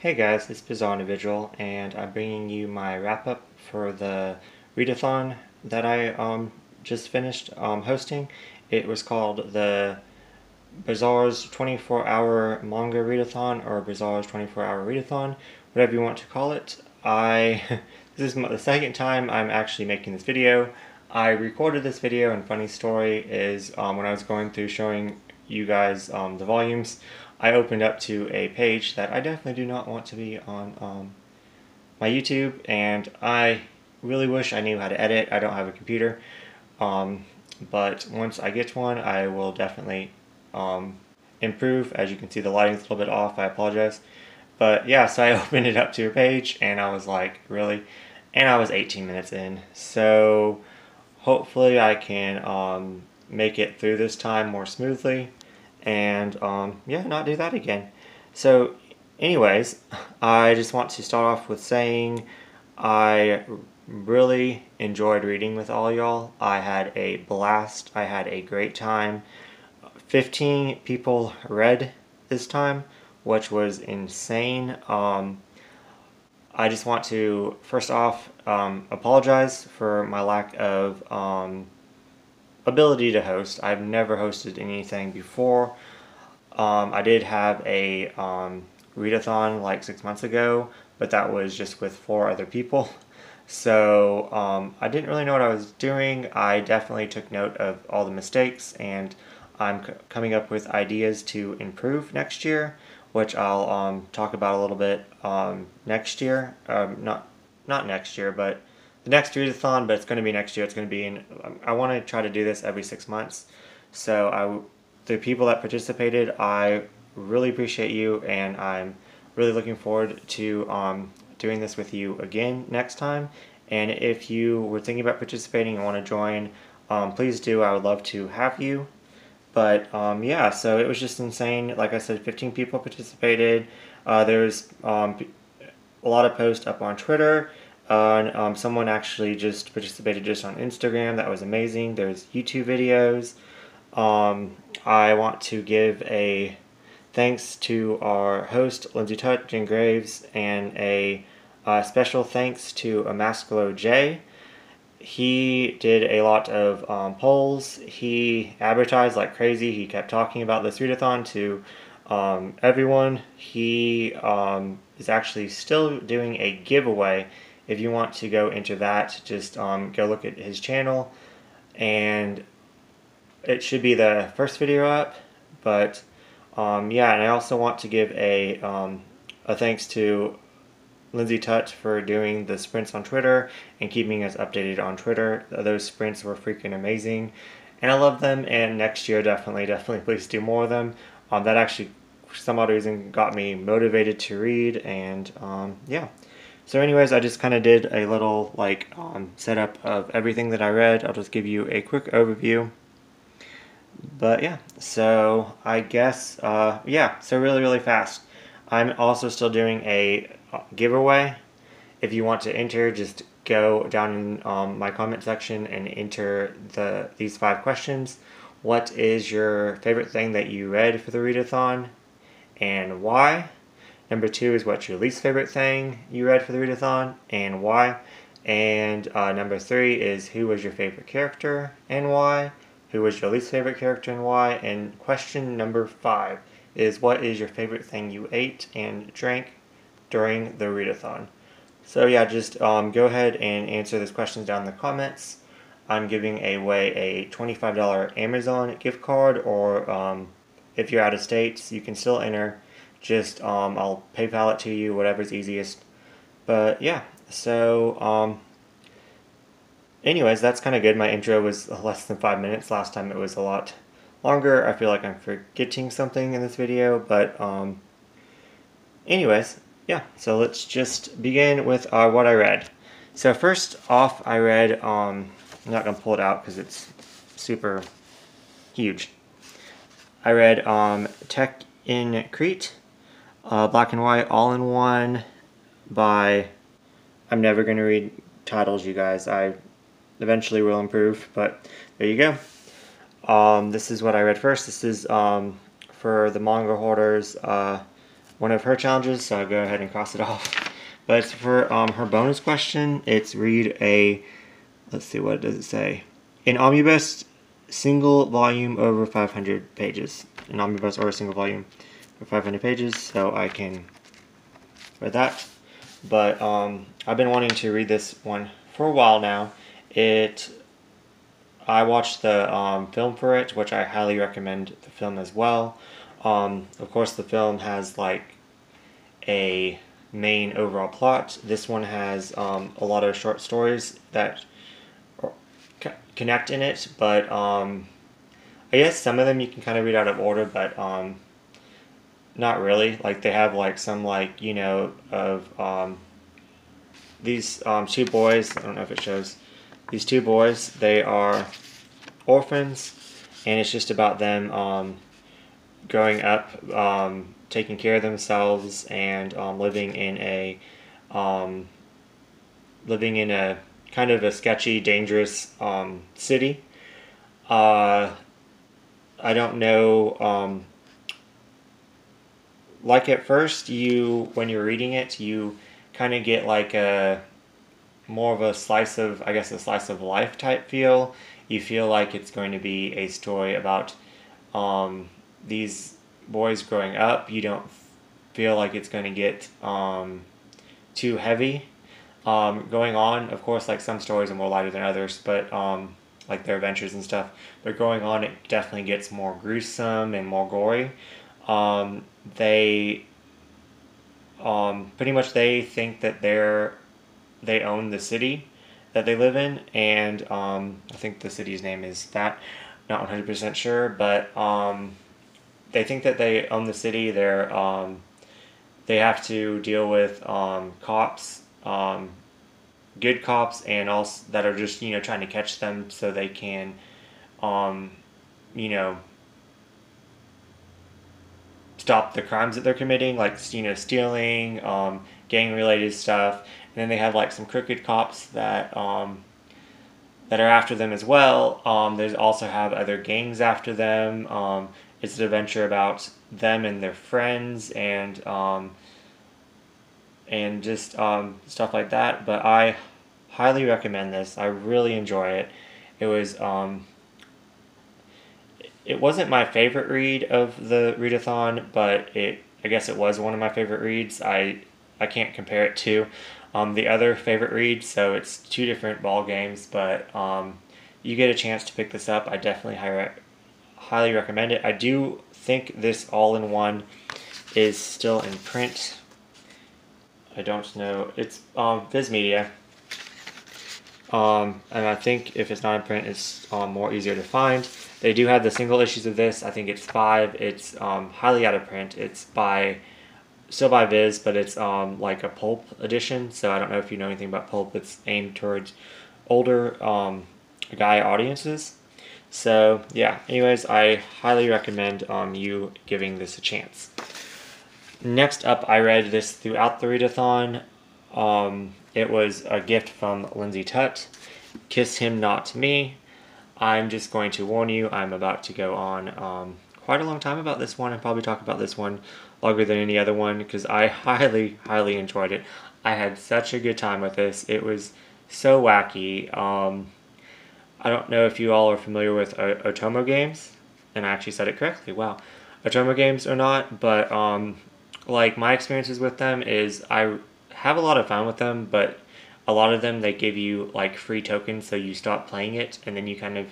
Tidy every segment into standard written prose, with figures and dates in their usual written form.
Hey guys, it's Bizarre Individual, and I'm bringing you my wrap-up for the Readathon that I just finished hosting. It was called the Bizarre's 24-hour Manga Readathon, or Bizarre's 24-hour Readathon, whatever you want to call it. This is the second time I'm actually making this video. I recorded this video, and funny story is when I was going through showing you guys the volumes, I opened up to a page that I definitely do not want to be on my YouTube, and I really wish I knew how to edit. I don't have a computer, but once I get one, I will definitely improve. As you can see, the lighting's a little bit off. I apologize. But yeah, so I opened it up to a page, and I was like, really? And I was 18 minutes in. So hopefully I can make it through this time more smoothly, and yeah, not do that again. So anyways, I just want to start off with saying I really enjoyed reading with all y'all. I had a blast. I had a great time. 15 people read this time, which was insane. I just want to first off apologize for my lack of ability to host. I've never hosted anything before. I did have a readathon like 6 months ago, but that was just with 4 other people. So I didn't really know what I was doing. I definitely took note of all the mistakes, and I'm coming up with ideas to improve next year, which I'll talk about a little bit next year. Not next year, but the next readathon, but it's going to be next year. It's going to be in, I want to try to do this every 6 months. So the people that participated, I really appreciate you, and I'm really looking forward to doing this with you again next time. And if you were thinking about participating and want to join, please do. I would love to have you. But yeah, so it was just insane. Like I said, 15 people participated. There's a lot of posts up on Twitter. And someone actually just participated just on Instagram. That was amazing. There's YouTube videos. I want to give a thanks to our host, Lindsay and Graves, and a special thanks to Amascalo J. He did a lot of polls. He advertised like crazy. He kept talking about this readathon to everyone. He is actually still doing a giveaway. If you want to go into that, just go look at his channel, and it should be the first video up. But yeah, and I also want to give a thanks to Lindsay for doing the sprints on Twitter and keeping us updated on Twitter. Those sprints were freaking amazing, and I love them. And next year, definitely please do more of them. That actually, for some odd reason, got me motivated to read, and yeah. So anyways, I just kind of did a little like setup of everything that I read. I'll just give you a quick overview. But yeah, so I guess, yeah, so really fast. I'm also still doing a giveaway. If you want to enter, just go down in my comment section and enter these 5 questions. What is your favorite thing that you read for the readathon, and why? Number 2 is what's your least favorite thing you read for the readathon, and why? And number 3 is who was your favorite character and why? Who was your least favorite character and why? And question number 5 is what is your favorite thing you ate and drank during the readathon? So yeah, just go ahead and answer those questions down in the comments. I'm giving away a $25 Amazon gift card, or if you're out of state, you can still enter. Just I'll PayPal it to you, whatever's easiest. But yeah, so anyways, that's kind of good. My intro was less than 5 minutes. Last time it was a lot longer. I feel like I'm forgetting something in this video, but anyways, yeah, so let's just begin with what I read. So first off, I read, I'm not going to pull it out because it's super huge. I read Tech in Crete, black and white, all in one, by, I'm never going to read titles, you guys. I eventually will improve, but there you go. This is what I read first. This is for the manga hoarders. one of her challenges, so I'll go ahead and cross it off. But for her bonus question, it's read a, let's see, what does it say? An omnibus single volume over 500 pages. An omnibus or a single volume for 500 pages, so I can read that. But I've been wanting to read this one for a while now. I watched the film for it, which I highly recommend the film as well. Of course, the film has like a main overall plot. This one has a lot of short stories that connect in it, but I guess some of them you can kind of read out of order, but not really. Like they have like some like, you know, of these two boys. I don't know if it shows. These two boys, they are orphans, and it's just about them growing up, taking care of themselves, and living in a kind of a sketchy, dangerous city. I don't know. Like at first, when you're reading it, you kind of get like more of a slice of life type feel. You feel like it's going to be a story about these boys growing up. You don't feel like it's going to get too heavy going on. Of course, like some stories are more lighter than others, but like their adventures and stuff. But going on, it definitely gets more gruesome and more gory. They pretty much they think that they own the city that they live in, and I think the city's name is that. Not 100% sure, but they think that they own the city. They have to deal with cops, good cops, and also that are just, you know, trying to catch them so they can, you know, stop the crimes that they're committing, like, you know, stealing, gang-related stuff. And then they have like some crooked cops that that are after them as well. They also have other gangs after them. It's an adventure about them and their friends, and just stuff like that. But I highly recommend this. I really enjoy it. It was it wasn't my favorite read of the readathon, but I guess it was one of my favorite reads. I can't compare it to the other favorite reads, so it's two different ball games. But you get a chance to pick this up, I definitely highly recommend it. I do think this all-in-one is still in print. I don't know. It's Viz Media. And I think if it's not in print, it's more easier to find. They do have the single issues of this. I think it's 5. It's highly out of print. It's still by Viz, but it's like a pulp edition. So I don't know if you know anything about pulp. It's aimed towards older guy audiences. So yeah, anyways, I highly recommend you giving this a chance. Next up, I read this throughout the readathon. It was a gift from Lindsay Tutt, Kiss Him Not Me. I'm just going to warn you, I'm about to go on quite a long time about this one, and probably talk about this one longer than any other one, because I highly, highly enjoyed it. I had such a good time with this. It was so wacky. I don't know if you all are familiar with Otomo games, and I actually said it correctly, wow. Otomo games or not, but like my experiences with them is I have a lot of fun with them, but a lot of them they give you like free tokens, so you stop playing it, and then you kind of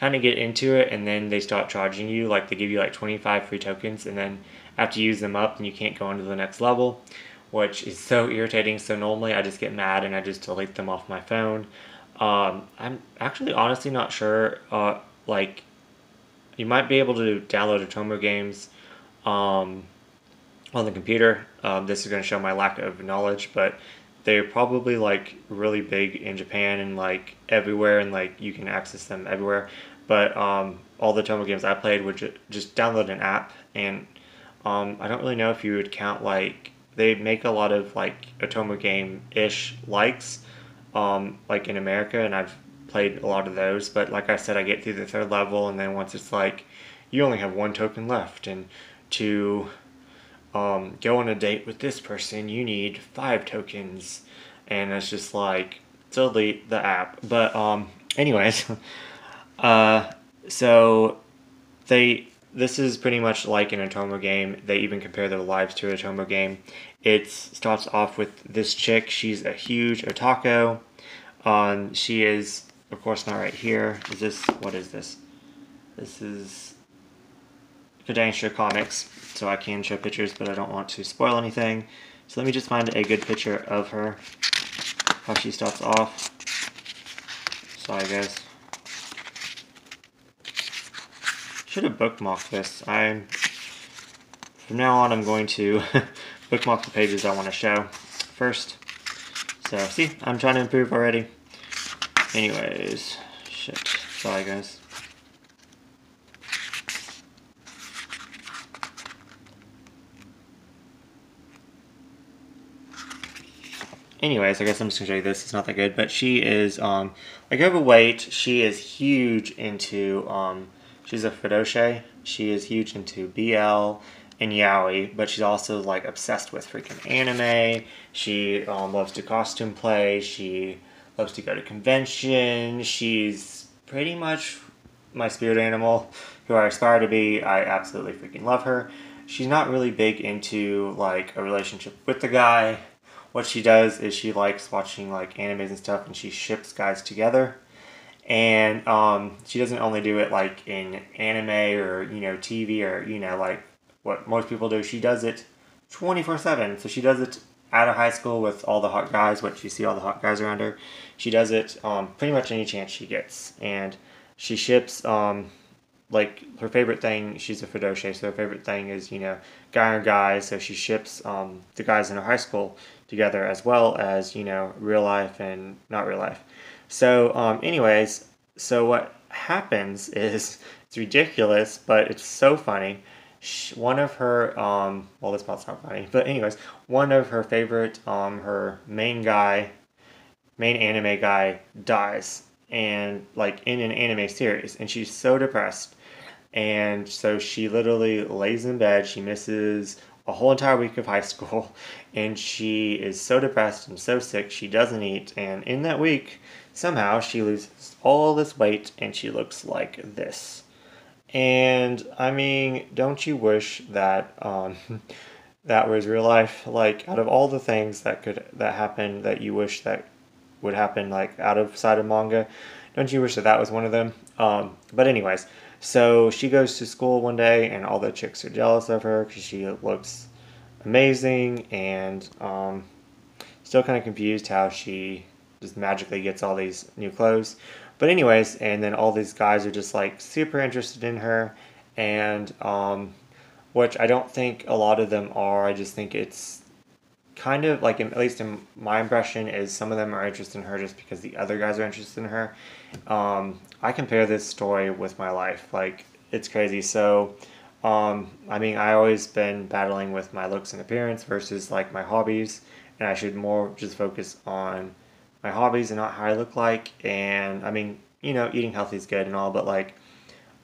get into it, and then they start charging you. Like they give you like 25 free tokens, and then after you use them up, and you can't go on to the next level, which is so irritating. So normally I just get mad and I just delete them off my phone. I'm actually honestly not sure. Like you might be able to download Otomo games on the computer. This is going to show my lack of knowledge, but they're probably like really big in Japan and like everywhere, and like you can access them everywhere. But all the Otomo games I played would just download an app, and I don't really know if you would count, like they make a lot of like Otomo game-ish likes like in America, and I've played a lot of those. But like I said, I get through the 3rd level, and then once it's like you only have 1 token left, and to go on a date with this person, you need 5 tokens. And it's just like, delete the app. But, anyways, so this is pretty much like an Otomo game. They even compare their lives to an Otomo game. It starts off with this chick. She's a huge otaku. She is, of course, not right here. What is this? This is Kodansha Comics, so I can show pictures, but I don't want to spoil anything. So let me just find a good picture of her, how she starts off. Sorry, guys. Should have bookmarked this. From now on, I'm going to bookmark the pages I want to show first. So, see, I'm trying to improve already. Anyways, shit. Sorry, guys. Anyways, I guess I'm just gonna show you this. It's not that good, but she is like overweight. She is huge into she's a Fedoshe. She is huge into BL and yaoi, but she's also like obsessed with freaking anime. She loves to costume play. She loves to go to convention. She's pretty much my spirit animal, who I aspire to be. I absolutely freaking love her. She's not really big into like a relationship with the guy. What she does is she likes watching like animes and stuff, and she ships guys together. And she doesn't only do it like in anime or TV or like what most people do. She does it 24/7. So she does it out of high school with all the hot guys. What you see all the hot guys around her. She does it pretty much any chance she gets, and she ships like her favorite thing. She's a Fedoshe, so her favorite thing is guy on guy. So she ships the guys in her high school together, as well as real life and not real life. So anyways, so what happens is, it's ridiculous, but it's so funny. One of her well, this part's not funny, but anyways, one of her favorite her main anime guy dies, and like in an anime series, and she's so depressed, and so she literally lays in bed. She misses a whole entire week of high school, and she is so depressed and so sick she doesn't eat, and in that week somehow she loses all this weight and she looks like this. And I mean, don't you wish that that was real life? Like, out of all the things that happen that you wish that would happen, like outside of manga, don't you wish that was one of them? But anyways, so she goes to school one day, and all the chicks are jealous of her because she looks amazing, and still kind of confused how she just magically gets all these new clothes. But anyways, and then all these guys are just like super interested in her, and which I don't think a lot of them are. I just think it's kind of like, at least in my impression, is some of them are interested in her just because the other guys are interested in her. I compare this story with my life. Like, it's crazy. So, I mean, I always been battling with my looks and appearance versus like my hobbies, and I should more just focus on my hobbies and not how I look like. And I mean, eating healthy is good and all, but like,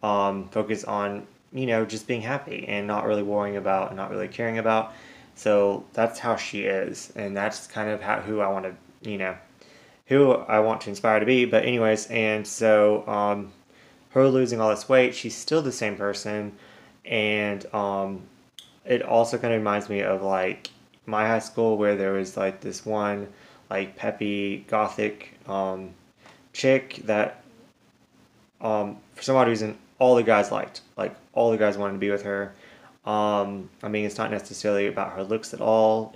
focus on, just being happy and not really worrying about and not really caring about. So that's how she is, and that's kind of who I want to, who I want to inspire to be. But anyways, and so her losing all this weight, she's still the same person, and it also kind of reminds me of like my high school, where there was like this one like peppy gothic chick that for some odd reason all the guys liked. Like, all the guys wanted to be with her. I mean, it's not necessarily about her looks at all.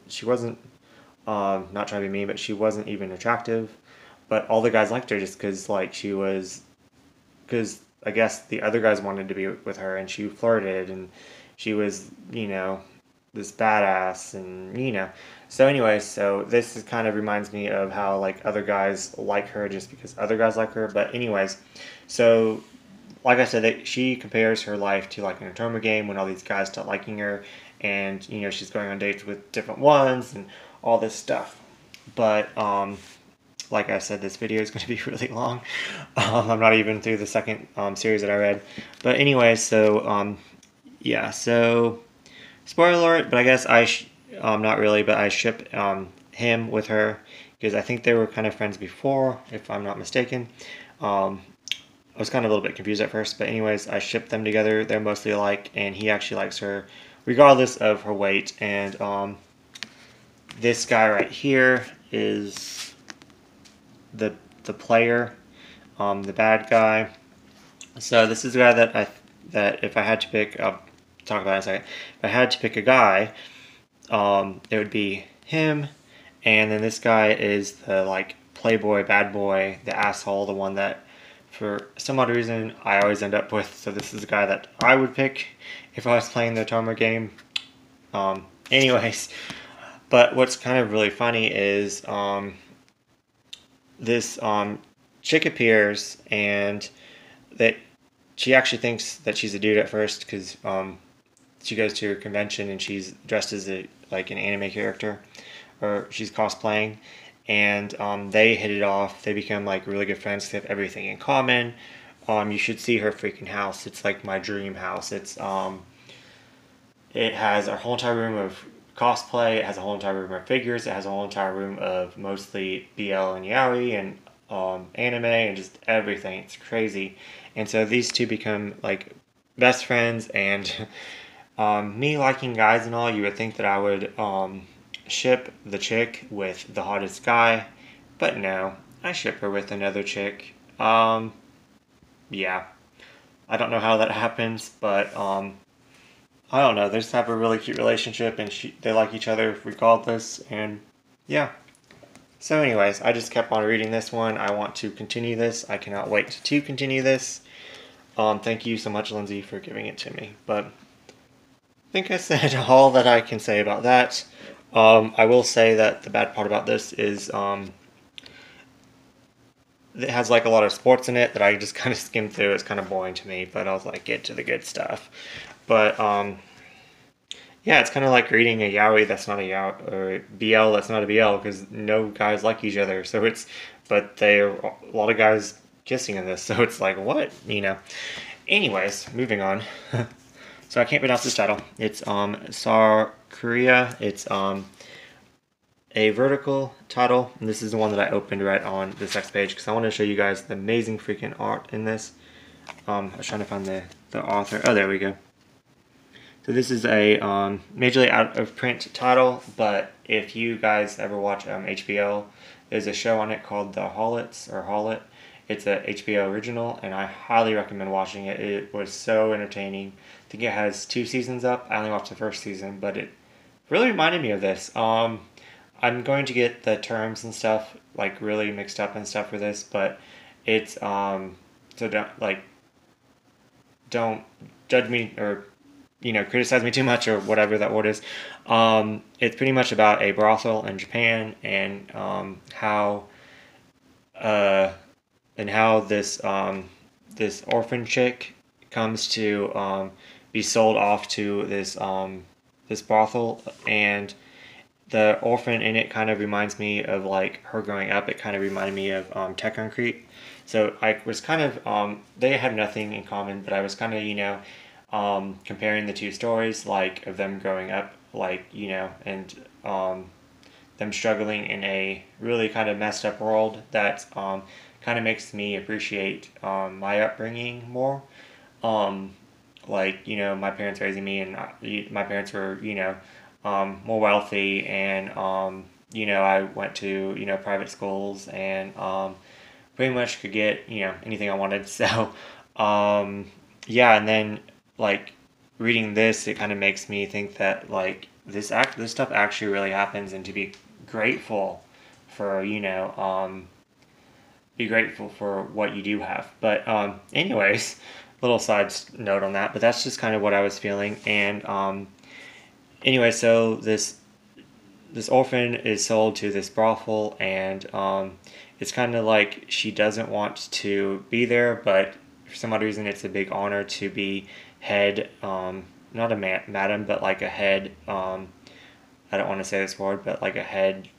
She wasn't not trying to be mean, but she wasn't even attractive. But all the guys liked her just because because I guess the other guys wanted to be with her, and she flirted, and she was, this badass, and So anyway, so this kind of reminds me of how like other guys like her just because other guys like her. But anyways, so like I said, she compares her life to like an Otoma game when all these guys start liking her, and she's going on dates with different ones and all this stuff. But like I said, this video is going to be really long. I'm not even through the second series that I read. But anyway, so yeah, so spoiler alert, but I guess not really, but I ship him with her because I think they were kind of friends before, if I'm not mistaken. I was kind of a little bit confused at first, but anyways, I shipped them together. They're mostly alike, and he actually likes her regardless of her weight. And this guy right here is the player, the bad guy. So this is the guy that if I had to pick, I'll talk about it in a second. If I had to pick a guy, it would be him, and then this guy is the like playboy, bad boy, the asshole, the one that for some odd reason I always end up with. So this is the guy that I would pick if I was playing the Tomer game. Anyways, but what's kind of really funny is this chick appears, and that she actually thinks that she's a dude at first because she goes to a convention and she's dressed as like an anime character, or she's cosplaying, and they hit it off. They become like really good friends. They have everything in common. You should see her freaking house. It's like my dream house. It has a whole entire room of cosplay. It has a whole entire room of figures. It has a whole entire room of mostly BL and yaoi and anime and just everything. It's crazy. And so these two become like best friends. And me liking guys and all, you would think that I would ship the chick with the hottest guy, but no, I ship her with another chick. Yeah, I don't know how that happens, but I don't know. They just have a really cute relationship, and they like each other regardless, and yeah. So anyways, I just kept on reading this one. I want to continue this. I cannot wait to continue this. Thank you so much, Lindsay, for giving it to me. But I think I said all that I can say about that. I will say that the bad part about this is it has like a lot of sports in it that I just kind of skimmed through. It's kind of boring to me, but I was like, get to the good stuff. But yeah, it's kind of like reading a yaoi that's not a yaoi, or a BL that's not a BL, because no guys like each other. So but there are a lot of guys kissing in this, so it's like, what, you know? Anyways, moving on. So I can't pronounce this title. It's Korea. It's a vertical title, and this is the one that I opened right on this next page because I want to show you guys the amazing freaking art in this. I was trying to find the author. Oh, there we go. So this is a majorly out of print title, but if you guys ever watch HBO, there's a show on it called The Hollits, or Hollit. It's a HBO original, and I highly recommend watching it. It was so entertaining. I think it has 2 seasons up. I only watched the first season, but it really reminded me of this. I'm going to get the terms and stuff like really mixed up and stuff for this, but it's so don't judge me or criticize me too much or whatever that word is. It's pretty much about a brothel in Japan and how this this orphan chick comes to be sold off to this brothel, and the orphan in it kind of reminds me of like her growing up. It kind of reminded me of Tech Concrete. So I was kind of they had nothing in common, but I was kind of comparing the two stories, like of them growing up, like and them struggling in a really kind of messed up world that kind of makes me appreciate my upbringing more. Like my parents raising me, and my parents were more wealthy, and I went to private schools, and pretty much could get anything I wanted. So yeah, and then like reading this, it kind of makes me think that like this stuff actually really happens, and to be grateful for be grateful for what you do have. But anyways, little side note on that, but that's just kind of what I was feeling. And anyway, so this orphan is sold to this brothel, and it's kind of like she doesn't want to be there, but for some odd reason it's a big honor to be head, not a madam, but like a head, I don't want to say this word, but like a head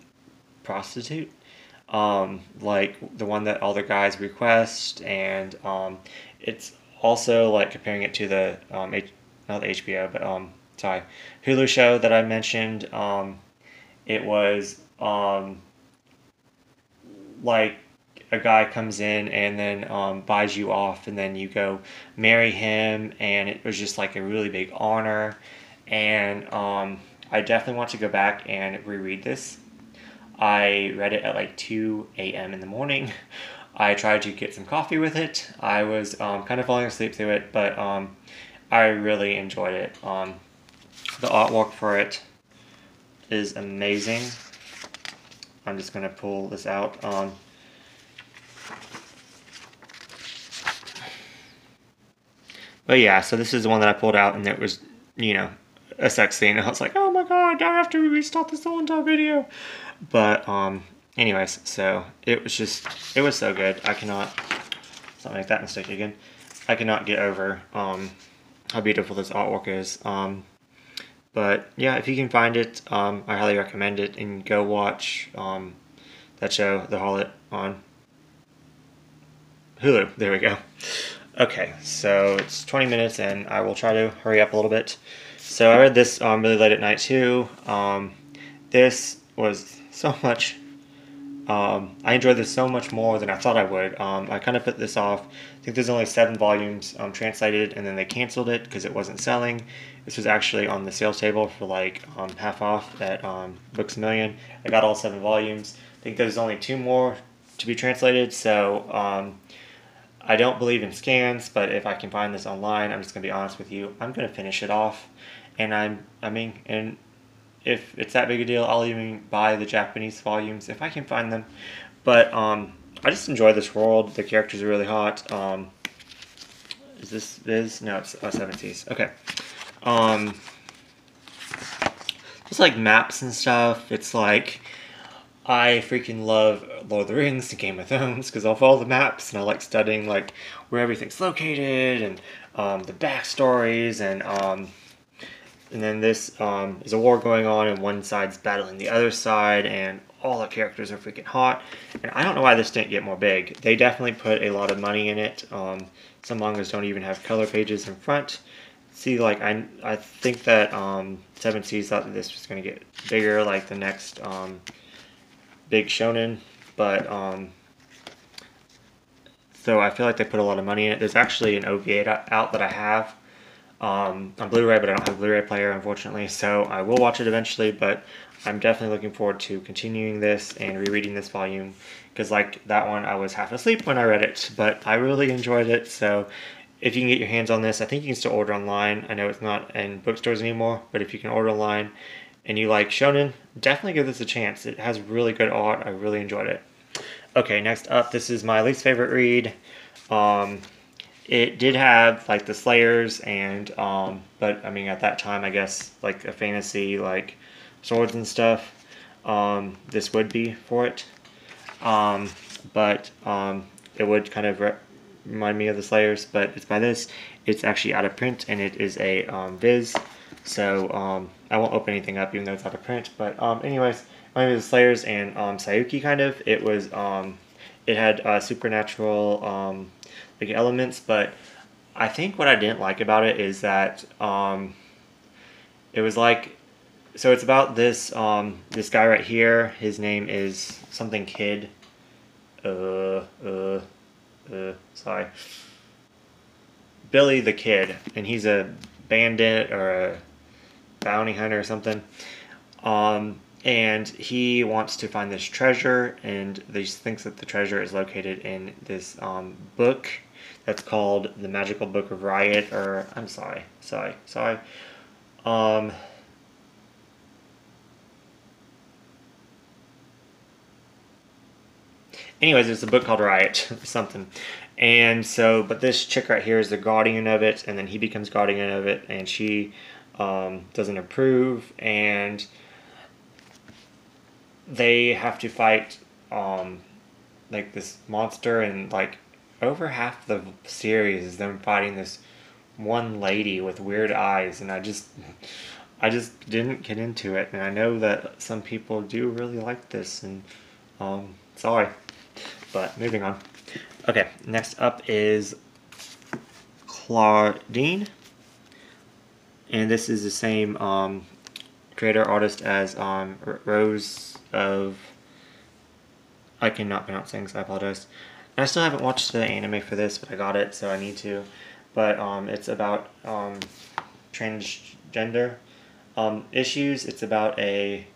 prostitute, like the one that all the guys request. And it's also like comparing it to the not the HBO, but Hulu show that I mentioned. It was like a guy comes in and then buys you off, and then you go marry him, and it was just like a really big honor. And I definitely want to go back and reread this. I read it at like 2 a.m. in the morning. I tried to get some coffee with it. I was kind of falling asleep through it, but I really enjoyed it. The artwork for it is amazing. I'm just going to pull this out. But yeah, so this is the one that I pulled out, and it was, you know, a sex scene. I was like, oh my god, I have to restart this whole entire video. But anyways, so it was so good. I cannot, let's not make that mistake again. I cannot get over how beautiful this artwork is. But yeah, if you can find it, I highly recommend it, and go watch that show, The Harlot, on Hulu. There we go. Okay, so it's 20 minutes, and I will try to hurry up a little bit. So I read this really late at night too. This was so much. I enjoyed this so much more than I thought I would. I kind of put this off. I think there's only 7 volumes translated, and then they canceled it because it wasn't selling. This was actually on the sales table for like half off at Books A Million. I got all 7 volumes. I think there's only 2 more to be translated, so I don't believe in scans, but if I can find this online, I'm just going to be honest with you, I'm going to finish it off. And and if it's that big a deal, I'll even buy the Japanese volumes if I can find them. But I just enjoy this world. The characters are really hot. Is this Viz? No, it's 70s. Okay. Just like maps and stuff. It's like, I freaking love Lord of the Rings and Game of Thrones because I'll follow the maps, and I like studying like where everything's located and the backstories, and then this is a war going on, and one side's battling the other side, and all the characters are freaking hot. And I don't know why this didn't get more big. They definitely put a lot of money in it. Some mangas don't even have color pages in front. See, like I think that Seven Seas thought that this was going to get bigger, like the next big shonen, but so I feel like they put a lot of money in it. There's actually an OVA out that I have on Blu-ray, but I don't have a Blu-ray player, unfortunately, so I will watch it eventually. But I'm definitely looking forward to continuing this and rereading this volume, because like that one, I was half asleep when I read it, but I really enjoyed it. So if you can get your hands on this, I think you can still order online. I know it's not in bookstores anymore, but if you can order online and you like shonen, definitely give this a chance. It has really good art. I really enjoyed it. Okay, next up, this is my least favorite read. It did have like the Slayers and but I mean at that time, I guess like a fantasy like swords and stuff. This would be for it. But it would kind of remind me of the Slayers, but it's by this. It's actually out of print, and it is a Viz. So I won't open anything up even though it's out of print. But anyways, reminded me of the Slayers and Sayuki kind of. It was it had supernatural like elements, but I think what I didn't like about it is that it was like, so it's about this this guy right here. His name is something Kid. Sorry. Billy the Kid, and he's a bandit or a bounty hunter or something. And he wants to find this treasure, and he thinks that the treasure is located in this book that's called The Magical Book of Riot, or I'm sorry. Anyways, it's a book called Riot or something. And so, but this chick right here is the guardian of it, and then he becomes guardian of it, and she doesn't approve, and they have to fight like this monster, and like over half the series is them fighting this one lady with weird eyes, and I just didn't get into it, and I know that some people do really like this, and sorry, but moving on. Okay, next up is Claudine. and this is the same creator artist as Rose of. I cannot pronounce things. I apologize. And I still haven't watched the anime for this, but I got it, so I need to. But it's about transgender issues. It's about a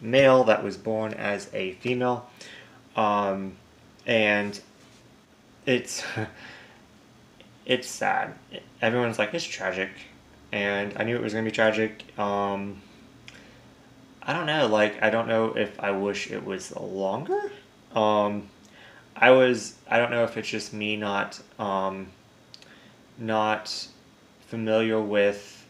male that was born as a female, and it's it's sad. Everyone's like, it's tragic, and I knew it was gonna be tragic. I don't know. Like, I don't know if I wish it was longer. I don't know if it's just me not familiar with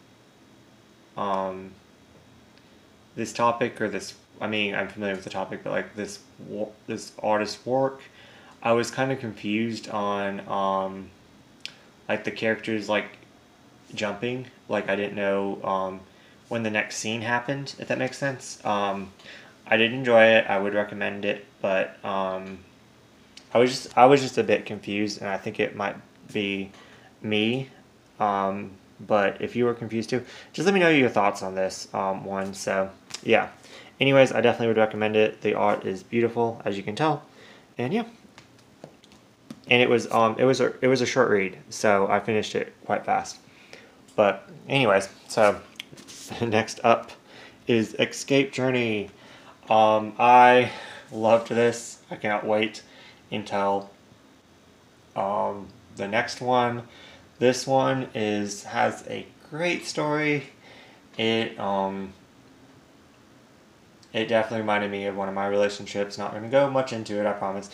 this topic or this. I mean, I'm familiar with the topic, but like this artist's work, I was kind of confused on like the characters like jumping. Like, I didn't know when the next scene happened, if that makes sense. I did enjoy it. I would recommend it, but I was just a bit confused, and I think it might be me. But if you were confused too, just let me know your thoughts on this one. So yeah. Anyways, I definitely would recommend it. The art is beautiful, as you can tell, and yeah. And it was a short read, so I finished it quite fast. But anyways, so next up is Escape Journey. I loved this. I cannot wait until the next one. This one has a great story. It definitely reminded me of one of my relationships. Not going to go much into it, I promise.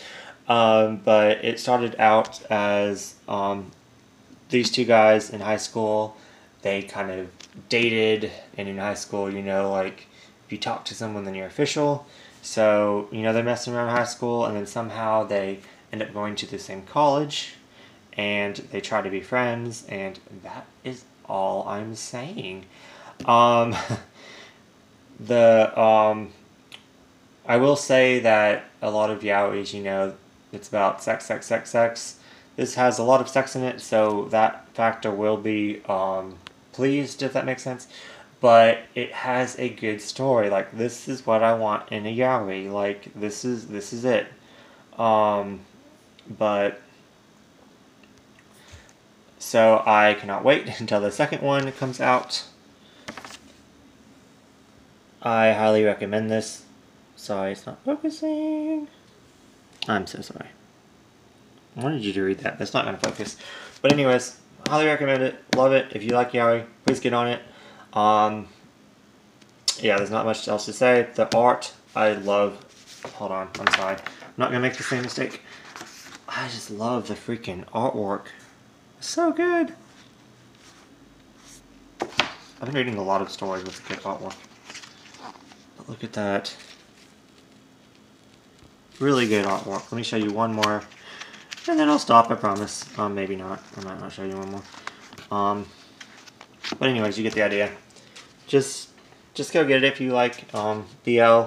But it started out as these two guys in high school. They kind of dated, and in high school, you know, like, if you talk to someone, then you're official. So, you know, they're messing around in high school, and then somehow they end up going to the same college, and they try to be friends, and that is all I'm saying. I will say that a lot of yaois, you know, it's about sex, sex, sex, sex. This has a lot of sex in it, so that factor will be pleased, if that makes sense. But it has a good story. Like, this is what I want in a yaoi. Like, this is it. But so I cannot wait until the second one comes out. I highly recommend this. Sorry, it's not focusing. I'm so sorry. I wanted you to read that. That's not going to focus. But anyways, highly recommend it. Love it. If you like yaoi, please get on it. Yeah, there's not much else to say. The art, I love. Hold on, I'm sorry. I'm not going to make the same mistake. I just love the freaking artwork. It's so good. I've been reading a lot of stories with good artwork. But look at that. Really good artwork. Let me show you one more, and then I'll stop, I promise. Maybe not. I might not show you one more. But anyways, you get the idea. Just go get it if you like BL.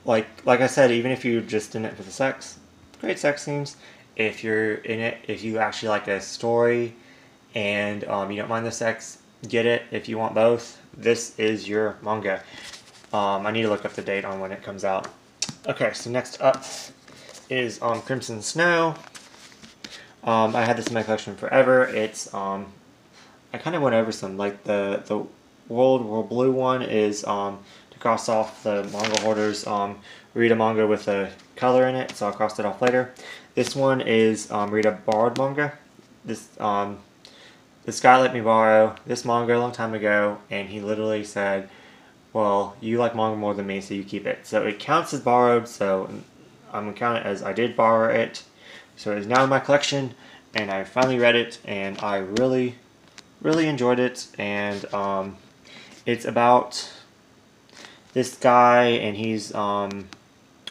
Like I said, even if you're just in it for the sex, great sex scenes. If you're in it, if you actually like a story and you don't mind the sex, get it. If you want both, this is your manga. I need to look up the date on when it comes out. Okay, so next up is Crimson Snow. I had this in my collection forever. It's I kind of went over some, like the World War Blue one is to cross off the manga hoarders read a manga with a color in it, so I'll cross it off later. This one is read a borrowed manga. This guy let me borrow this manga a long time ago, and he literally said, well, you like manga more than me, so you keep it. So it counts as borrowed, so I'm going to count it as I did borrow it. So it is now in my collection, and I finally read it, and I really, really enjoyed it. And it's about this guy, and he's, I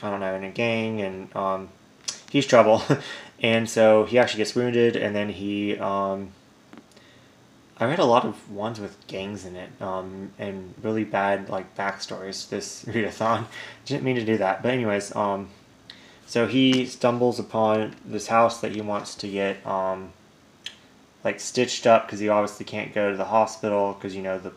don't know, in a gang, and he's trouble. And so he actually gets wounded, and then he... I read a lot of ones with gangs in it, and really bad, like, backstories, this readathon. Didn't mean to do that. But anyways, so So he stumbles upon this house that he wants to get like stitched up, because he obviously can't go to the hospital because, you know, the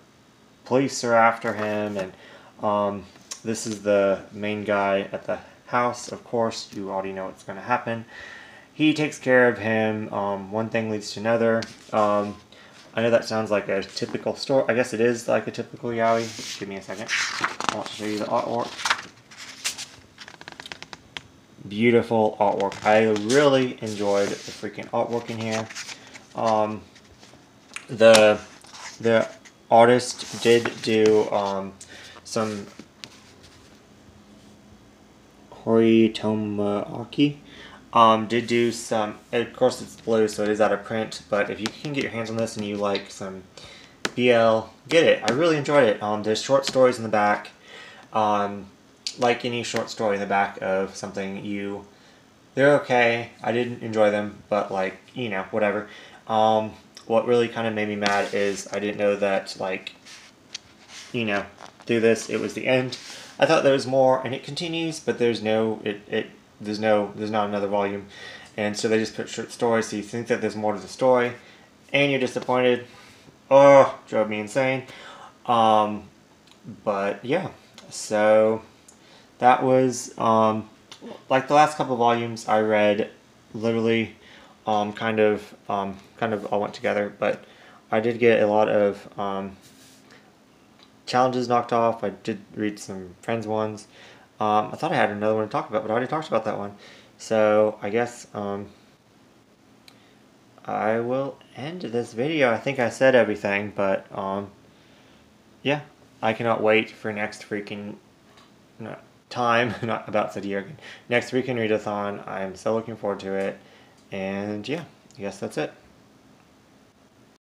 police are after him. And this is the main guy at the house. Of course, you already know what's going to happen. He takes care of him. One thing leads to another. I know that sounds like a typical story. I guess it is like a typical yaoi. Give me a second. I want to show you the artwork. Beautiful artwork. I really enjoyed the freaking artwork in here. The artist did do some Hori Tomoaki. Did do some, of course it's blue, so it is out of print, but if you can get your hands on this and you like some BL, get it. I really enjoyed it. There's short stories in the back. Like any short story in the back of something, they're okay. I didn't enjoy them, but like, you know, whatever. What really kind of made me mad is I didn't know that, like, you know, through this, it was the end. I thought there was more, and it continues, but there's not another volume. And so they just put short stories, so you think that there's more to the story, and you're disappointed. Oh, drove me insane. But yeah, so that was, like the last couple volumes I read, literally, kind of all went together, but I did get a lot of, challenges knocked off. I did read some friends ones. I thought I had another one to talk about, but I already talked about that one. So I guess I will end this video. I think I said everything, but yeah, I cannot wait for next freaking time. Not about the year again. Next freaking readathon. I'm so looking forward to it. And yeah, I guess that's it.